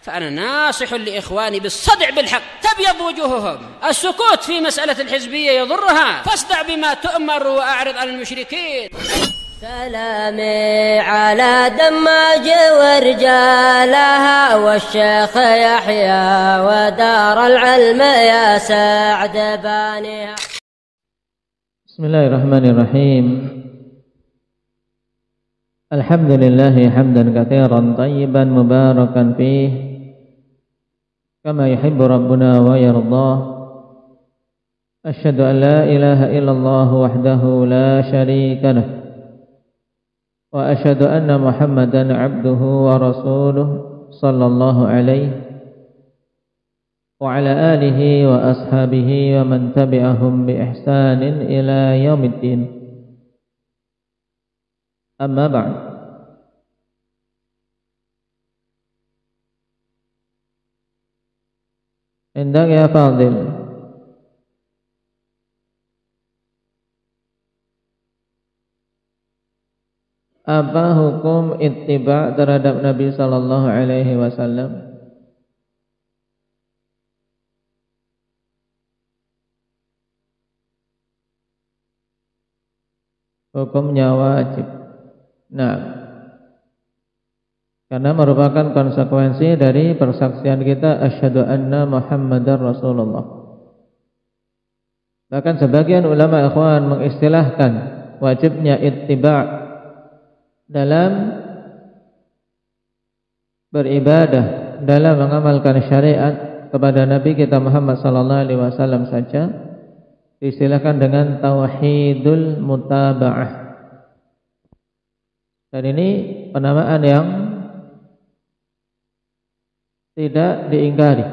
فأنا ناصح لإخواني بالصدع بالحق تبيض وجوههم. السكوت في مسألة الحزبية يضرها، فاصدع بما تؤمر وأعرض عن المشركين. سلامي على دماج ورجالها والشيخ يحيى ودار العلم يا سعد بانيها. Bismillahirrahmanirrahim. Alhamdulillahi hamdan katsiran tayyiban mubarakan fih kama yuhibbu rabbuna wa yardah. Asyhadu an la ilaha illallah wahdahu la syarika lah wa asyhadu anna Muhammadan abduhu wa rasuluh sallallahu alaihi wa ala alihi wa ashabihi wa man tabi'ahum bi ihsanin ila yaumiddin. Amma ba'd. Indak ya fadil, apa hukum ittiba' terhadap Nabi sallallahu alaihi wasallam? Hukumnya wajib. Nah, karena merupakan konsekuensi dari persaksian kita asyhadu anna Muhammadar Rasulullah. Bahkan sebagian ulama ikhwan mengistilahkan wajibnya ittiba' dalam beribadah, dalam mengamalkan syariat kepada Nabi kita Muhammad sallallahu alaihi wasallam saja diistilahkan dengan tauhidul mutaba'ah. Dan ini penamaan yang tidak diingkari.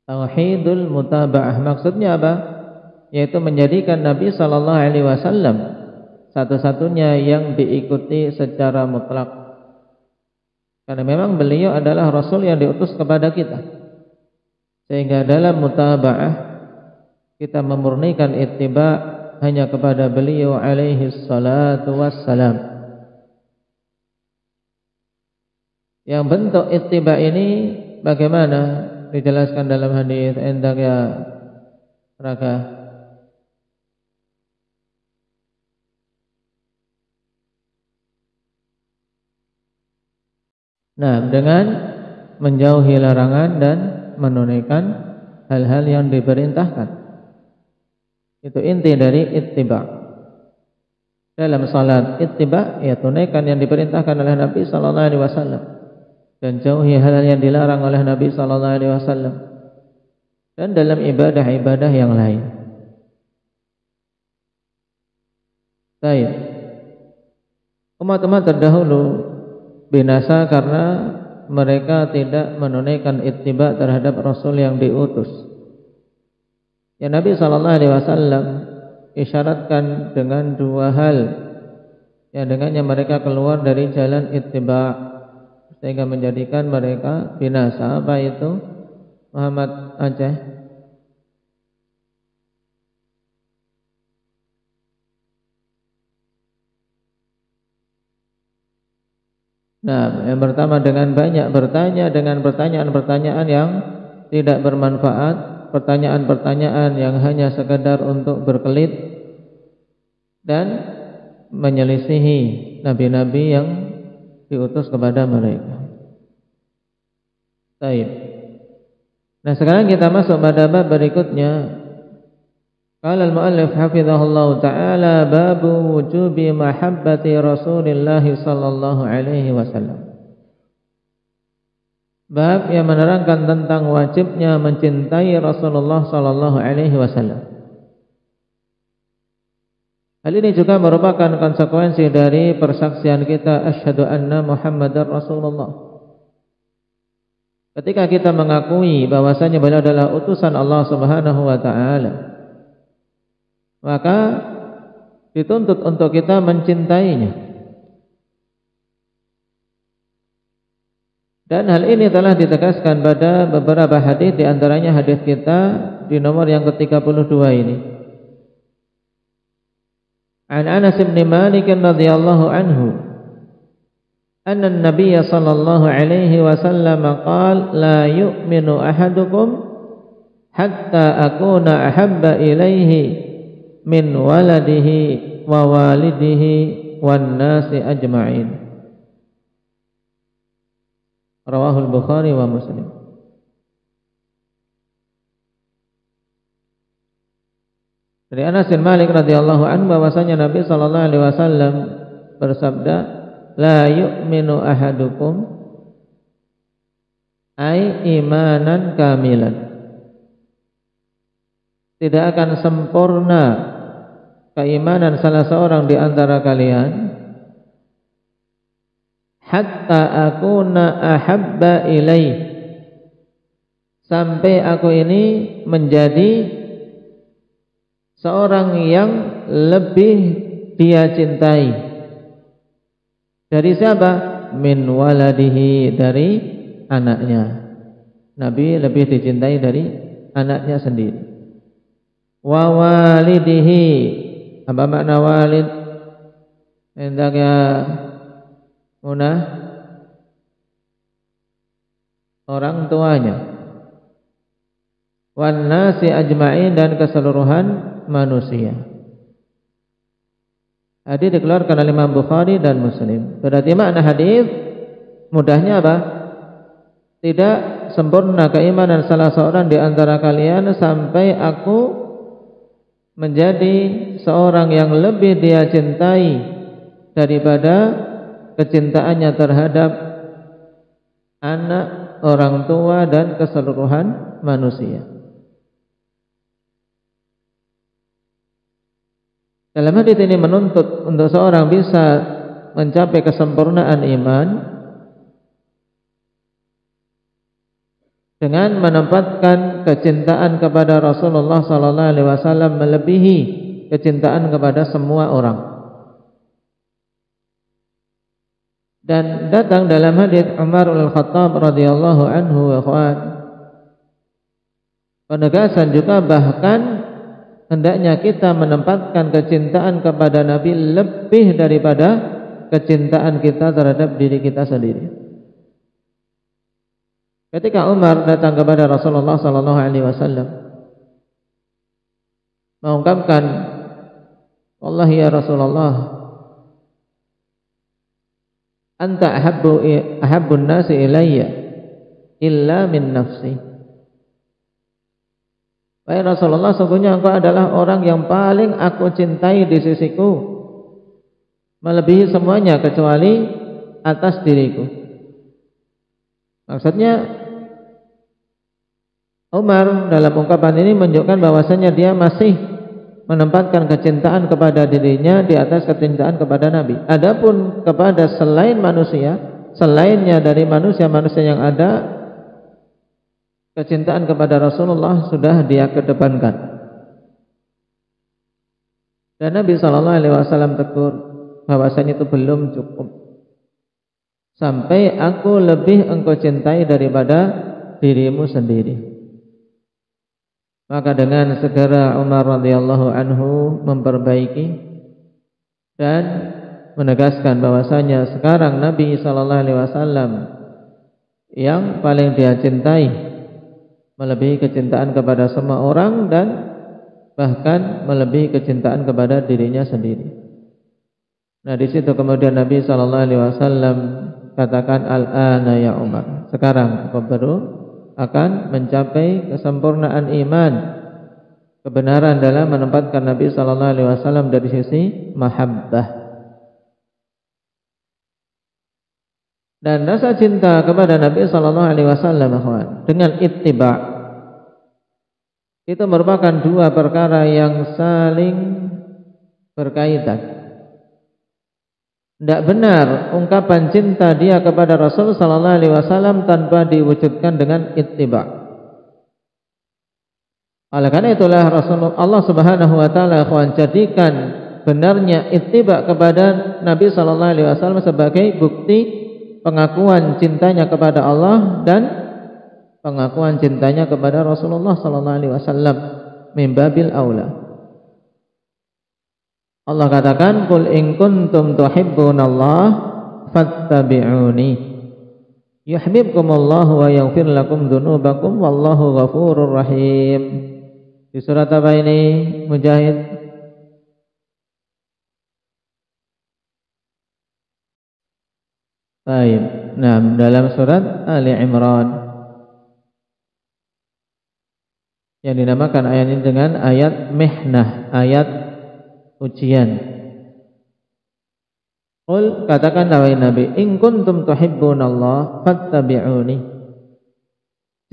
Tauhidul mutaba'ah maksudnya apa? Yaitu menjadikan Nabi sallallahu alaihi wasallam satu-satunya yang diikuti secara mutlak. Karena memang beliau adalah Rasul yang diutus kepada kita. Sehingga dalam mutaba'ah kita memurnikan ittiba' hanya kepada beliau alaihi salatu wassalam. Yang bentuk ittiba' ini bagaimana dijelaskan dalam hadis endak ya Raka? Nah, dengan menjauhi larangan dan menunaikan hal-hal yang diperintahkan. Itu inti dari ittiba'. Dalam salat ittiba' ya tunaikan yang diperintahkan oleh Nabi sallallahu alaihi wasallam dan jauhi hal-hal yang dilarang oleh Nabi sallallahu alaihi wasallam. Dan dalam ibadah-ibadah yang lain. Baik. Umat-umat terdahulu binasa karena mereka tidak menunaikan ittiba' terhadap Rasul yang diutus. Ya Nabi sallallahu alaihi wasallam isyaratkan dengan dua hal yang dengannya mereka keluar dari jalan ittiba' sehingga menjadikan mereka binasa. Apa itu? Muhammad Aceh. Nah, yang pertama dengan banyak bertanya dengan pertanyaan-pertanyaan yang tidak bermanfaat, pertanyaan-pertanyaan yang hanya sekadar untuk berkelit dan menyelisihi nabi-nabi yang diutus kepada mereka. Baik. Nah, sekarang kita masuk pada bab berikutnya. Qala al-muallif hafizahullah ta'ala babu wujubi mahabbati Rasulillah sallallahu alaihi wasallam. Bab yang menerangkan tentang wajibnya mencintai Rasulullah sallallahu alaihi wasallam. Hal ini juga merupakan konsekuensi dari persaksian kita asyhadu anna Muhammadar Rasulullah. Ketika kita mengakui bahwasanya beliau adalah utusan Allah Subhanahu wa taala, maka dituntut untuk kita mencintainya. Dan hal ini telah ditegaskan pada beberapa hadis, di antaranya hadis kita di nomor yang ke-32 ini. An Anas bin Malik radhiyallahu anhu anna an-nabiy sallallahu alaihi wasallam qala la yu'minu ahadukum hatta akuna ahabba ilaihi min waladihi wa walidihi wan nasi ajma'in. Rawahul Bukhari wa Muslim. Dari Anas bin Malik radhiyallahu anhu bahwasanya Nabi sallallahu alaihi wasallam bersabda, la yu'minu ahadukum ay imanan kamilan. Tidak akan sempurna keimanan salah seorang di antara kalian hatta akuna ahabba ilaih, sampai aku ini menjadi seorang yang lebih dia cintai. Dari siapa? Min waladihi, dari anaknya. Nabi lebih dicintai dari anaknya sendiri. Wa walidihi, apa makna walid? Hendaknya munah orang tuanya. Wan nasi ajma'in, dan keseluruhan manusia. Hadis dikeluarkan oleh Imam Bukhari dan Muslim. Berarti makna hadis mudahnya apa? Tidak sempurna keimanan salah seorang di antara kalian sampai aku menjadi seorang yang lebih dia cintai daripada kecintaannya terhadap anak, orang tua, dan keseluruhan manusia. Dalam hadis ini menuntut untuk seorang bisa mencapai kesempurnaan iman dengan menempatkan kecintaan kepada Rasulullah sallallahu alaihi wasallam melebihi kecintaan kepada semua orang. Dan datang dalam hadis Umar al-Khattab radhiyallahu anhu, penegasan juga bahkan hendaknya kita menempatkan kecintaan kepada Nabi lebih daripada kecintaan kita terhadap diri kita sendiri. Ketika Umar datang kepada Rasulullah sallallahu alaihi wasallam mengungkapkan, "Wallahi ya Rasulullah, anta ahabbun nasi ilayya illa min nafsi." Wahai Rasulullah, sesungguhnya engkau adalah orang yang paling aku cintai di sisiku, melebihi semuanya kecuali atas diriku. Maksudnya Umar dalam ungkapan ini menunjukkan bahwasanya dia masih menempatkan kecintaan kepada dirinya di atas kecintaan kepada Nabi. Adapun kepada selain manusia, selainnya dari manusia-manusia yang ada, kecintaan kepada Rasulullah sudah dia kedepankan. Dan Nabi SAW tegur bahwasanya itu belum cukup. Sampai aku lebih engkau cintai daripada dirimu sendiri. Maka dengan segera Umar radhiyallahu anhu memperbaiki dan menegaskan bahwasanya sekarang Nabi SAW yang paling dia cintai, melebihi kecintaan kepada semua orang dan bahkan melebihi kecintaan kepada dirinya sendiri. Nah, di situ kemudian Nabi SAW katakan, "Al-ana ya Umar." Sekarang engkau baru akan mencapai kesempurnaan iman, kebenaran dalam menempatkan Nabi SAW dari sisi mahabbah. Dan rasa cinta kepada Nabi SAW dengan ittiba itu merupakan dua perkara yang saling berkaitan. Tidak benar ungkapan cinta dia kepada Rasul sallallahu alaihi wasallam tanpa diwujudkan dengan ittiba. Oleh karena itulah Rasulullah Allah Subhanahu wa taala jadikan benarnya ittiba kepada Nabi sallallahu alaihi wasallam sebagai bukti pengakuan cintanya kepada Allah dan pengakuan cintanya kepada Rasulullah sallallahu alaihi wasallam min babil aula. Allah katakan, "Qul in kuntum tuhibbunallah fattabi'uni yuhibbukumullahu wa yaghfir lakum dzunubakum wallahu ghafurur rahim. Di surat apa ini, Mujahid? Baik. Nah, dalam surat Ali Imran yang dinamakan ayat ini dengan ayat mihnah, ayat ujian. Qul, katakan wahai Nabi, in kuntum tuhibbunallah fattabi'uni.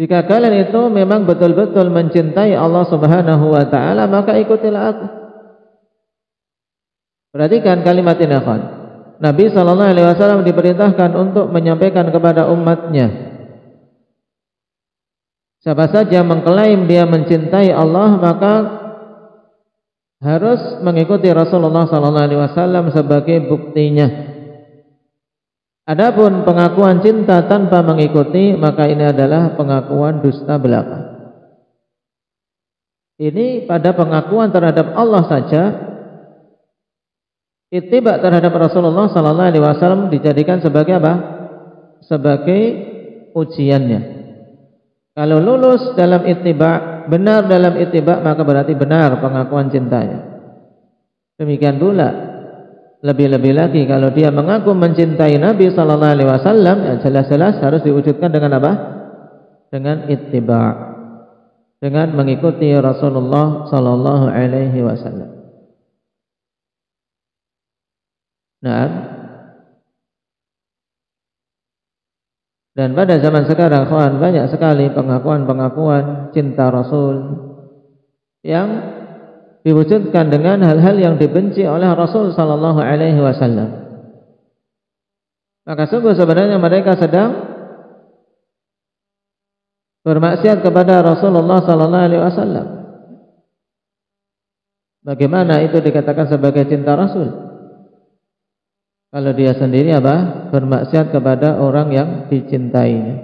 Jika kalian itu memang betul-betul mencintai Allah Subhanahu wa taala, maka ikutilah aku. Perhatikan kalimat ini, akhwan. Nabi sallallahu alaihi wasallam diperintahkan untuk menyampaikan kepada umatnya. Siapa saja mengklaim dia mencintai Allah, maka harus mengikuti Rasulullah sallallahu alaihi wasallam sebagai buktinya. Adapun pengakuan cinta tanpa mengikuti, maka ini adalah pengakuan dusta belaka. Ini pada pengakuan terhadap Allah saja, ittiba terhadap Rasulullah sallallahu alaihi wasallam dijadikan sebagai apa? Sebagai ujiannya. Kalau lulus dalam ittiba, benar dalam ittiba, maka berarti benar pengakuan cintanya. Demikian pula lebih-lebih lagi kalau dia mengaku mencintai Nabi sallallahu alaihi wasallam, ya jelas-jelas harus diwujudkan dengan apa? Dengan ittiba, dengan mengikuti Rasulullah sallallahu alaihi wasallam. Nah, dan pada zaman sekarang, kawan, banyak sekali pengakuan-pengakuan cinta Rasul yang diwujudkan dengan hal-hal yang dibenci oleh Rasul sallallahu alaihi wasallam. Maka sungguh sebenarnya mereka sedang bermaksiat kepada Rasulullah sallallahu alaihi wasallam. Bagaimana itu dikatakan sebagai cinta Rasul? Kalau dia sendiri apa? Bermaksiat kepada orang yang dicintainya.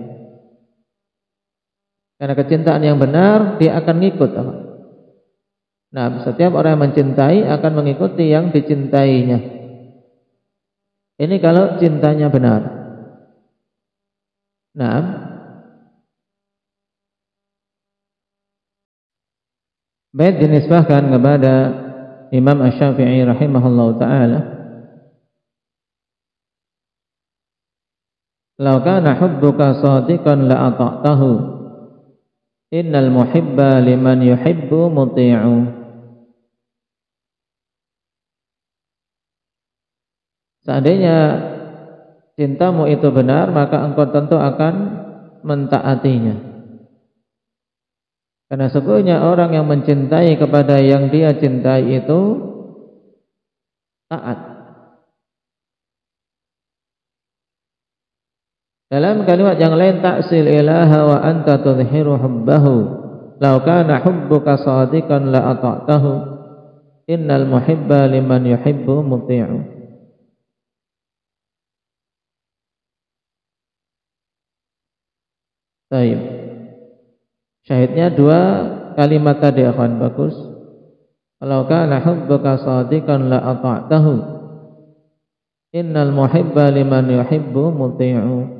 Karena kecintaan yang benar dia akan ngikut apa? Nah, setiap orang yang mencintai akan mengikuti yang dicintainya. Ini kalau cintanya benar. Nah, bait dinisbahkan kepada Imam Asy-Syafi'i rahimahullahu taala. Lau kana hubbuka shadiqan la ata'tahu. Innal muhibba liman yuhibbu muti'u. Seandainya cintamu itu benar, maka engkau tentu akan mentaatinya. Karena sesungguhnya orang yang mencintai kepada yang dia cintai itu taat. Dalam kalimat yang lain, ta'sil ilaha wa anta tudhiru hubbahu. Lau kana hubbuka shadiqan la ata'tahu. Innal muhibba liman yuhibbu muti'u. Baik. Syahidnya dua kalimat tadi, akhwan, bagus. Lau kana hubbuka shadiqan la ata'tahu. Innal muhibba liman yuhibbu muti'u.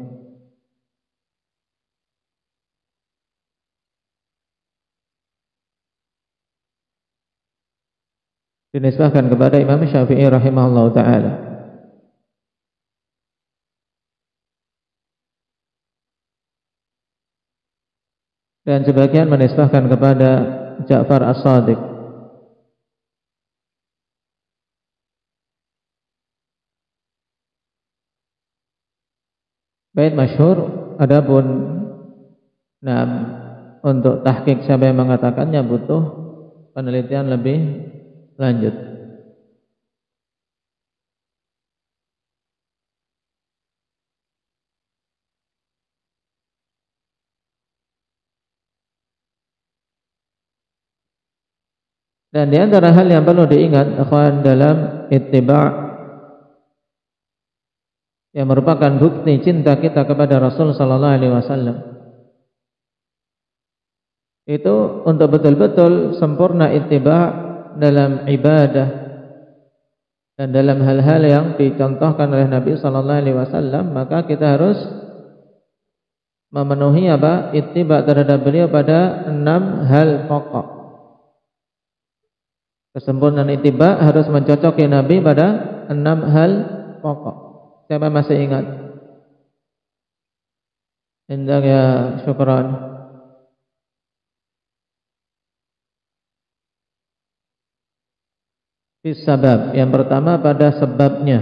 Dinisbahkan kepada Imam Syafi'i rahimahullahu ta'ala. Dan sebagian menisbahkan kepada Ja'far As-Shadiq. Bait masyhur, adapun untuk tahqiq siapa yang mengatakannya butuh penelitian lebih lanjut. Dan di antara hal yang perlu diingat, akhwan, dalam ittiba' yang merupakan bukti cinta kita kepada Rasul sallallahu alaihi wasallam, itu untuk betul-betul sempurna ittiba' dalam ibadah, dan dalam hal-hal yang dicontohkan oleh Nabi sallallahu alaihi wasallam, maka kita harus memenuhi ittiba terhadap beliau pada 6 hal pokok. Kesempurnaan ittiba harus mencocoki Nabi pada 6 hal pokok. Siapa masih ingat? Indah ya, syukran. Sebab yang pertama pada sebabnya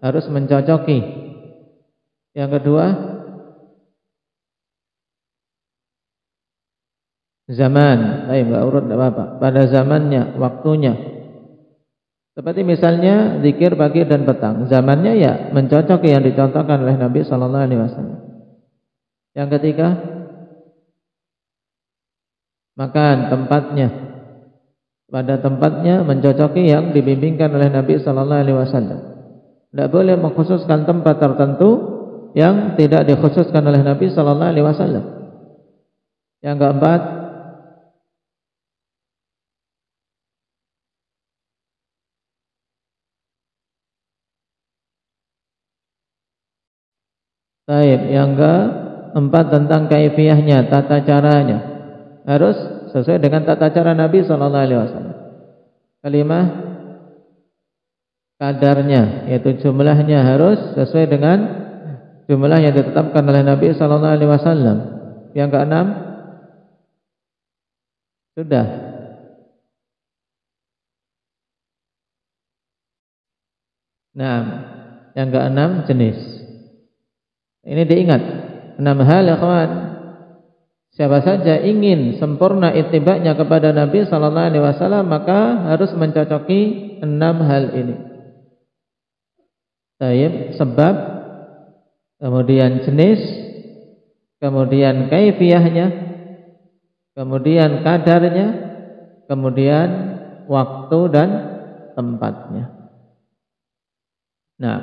harus mencocoki. Yang kedua zaman, enggak urut enggak apa-apa, pada zamannya, waktunya. Seperti misalnya zikir pagi dan petang, zamannya ya mencocoki yang dicontohkan oleh Nabi sallallahu alaihi wasallam. Yang ketiga makan, tempatnya, pada tempatnya mencocoki yang dibimbingkan oleh Nabi sallallahu alaihi wasallam. Tidak boleh mengkhususkan tempat tertentu yang tidak dikhususkan oleh Nabi sallallahu alaihi wasallam. Yang keempat, yang keempat tentang kaifiyahnya, tata caranya. Harus sesuai dengan tata cara Nabi sallallahu alaihi wasallam. Kalimah kadarnya, yaitu jumlahnya harus sesuai dengan jumlah yang ditetapkan oleh Nabi sallallahu alaihi wasallam. Yang keenam sudah. Nah, yang keenam jenis. Ini diingat 6 hal ya kawan. Siapa saja ingin sempurna ittiba'nya kepada Nabi sallallahu alaihi wasallam, maka harus mencocoki 6 hal ini. Sebab, kemudian jenis, kemudian kaifiyahnya, kemudian kadarnya, kemudian waktu dan tempatnya. Nah,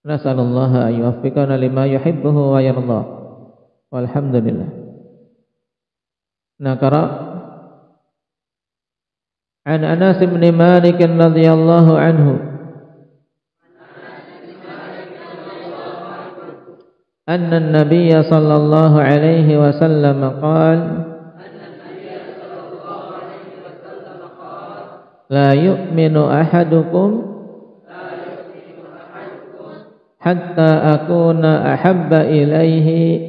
nasallallahu an yuwaffiqana lima yuhibbuhu wa yardah. Walhamdulillah. Naqra an Anas bin Malik radhiyallahu anhu anna an-nabiy sallallahu alaihi wasallam qala la yu'minu ahadukum hatta akuna ahabba ilaihi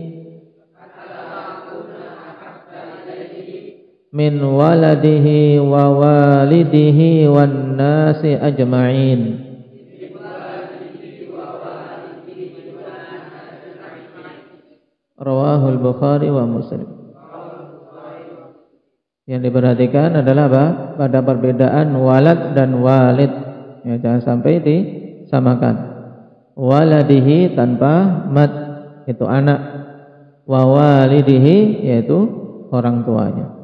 min waladihi wa walidihi wan nasi ajma'in. Rawahul Bukhari wa Muslim. Yang diperhatikan adalah apa? Pada perbedaan walad dan walid. Ya, jangan sampai disamakan. Waladihi tanpa mad, itu anak. Wa walidihi yaitu orang tuanya.